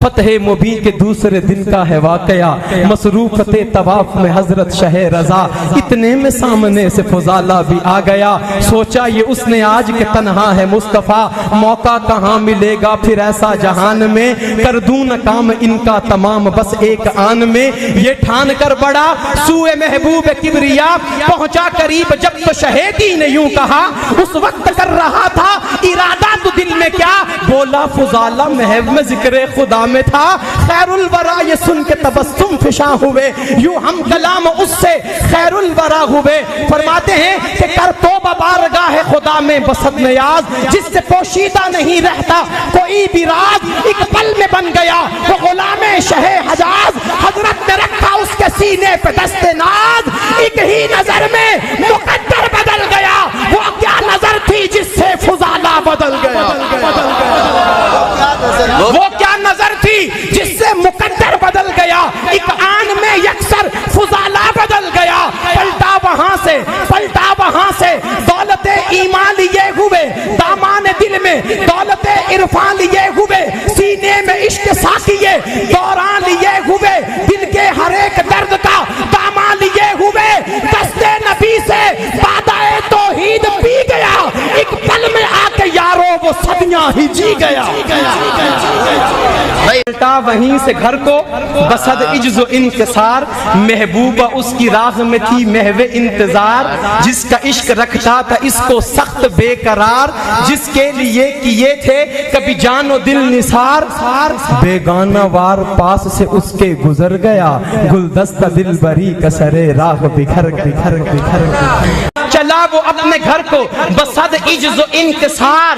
فتح مبین کے دوسرے دن کا ہے واقعہ، مصروفت طواف میں حضرت شہ رضا، اتنے میں سامنے سے فضالہ بھی آ گیا، سوچا یہ اس نے آج کے تنہا ہے مصطفیٰ، موقع کہاں ملے گا پھر ایسا جہان میں، کر دوں نہ کام ان کا تمام بس ایک آن میں، یہ ٹھان کر بڑا سوئے محبوب کبریا پہنچا قریب، جب تو شہیدی نے یوں کہا، اس وقت کر رہا تھا ارادہ تو دل میں کیا، بولا فضالہ محب میں ذکر خدا میں تھا، خیر الورا یہ سن کے تبسم فشاں ہوئے، یوں ہم کلام اس سے خیر الورا ہوئے، فرماتے ہیں کہ کر توبہ بارگاہ خدا میں بسط نیاز، جس سے پوشیدہ نہیں رہتا کوئی بھی راز، ایک پل میں بن گیا وہ غلام شہ حجاز، حضرت نے رکھا اس کے سینے پہ دست ناز، ایک ہی نظر میں مقدر بدل گیا، وہ کیا نظر تھی جس سے فضالہ بدل گیا، وہ کیا نظر تھی جس سے مقدر بدل گیا، ایک آن میں یکسر فضالہ بدل گیا، پلٹا وہاں سے دولت ایمان لیے ہوئے، دامان دل میں دولت عرفان لیے ہوئے، سینے میں عشق ساقیے دوران لیے ہوئے، دل کے ہر ایک درد کا دامان لیے ہوئے، دست نبی سے بادائے توحید پی گیا، ایک پل میں آ کے یارو وہ صدیاں ہی جی گیا، پلٹا وہیں سے گھر کو بسد عجز و انکسار، محبوبہ اس کی راہ میں تھی محو انتظار، جس کا عشق رکھتا تھا اس کو سخت بے قرار، جس کے لیے کیے تھے کبھی جان و دل نثار، بیگانہ وار پاس سے اس کے گزر گیا، گلدستہ دل بری کا سرے راہ بکھر چلا وہ اپنے گھر کو بسد عجز و انکسار،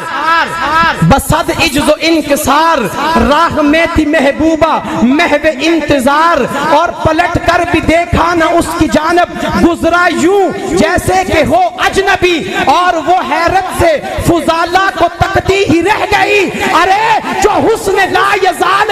بسد عجز و انکسار، راہ میں تھی محبوبہ محو انتظار، اور پلٹ کر بھی دیکھا نہ اس کی جانب، گزرا یوں جیسے کہ ہو اجنبی، اور وہ حیرت سے فضالہ کو تکتی ہی رہ گئی، ارے جو حسن لا یزال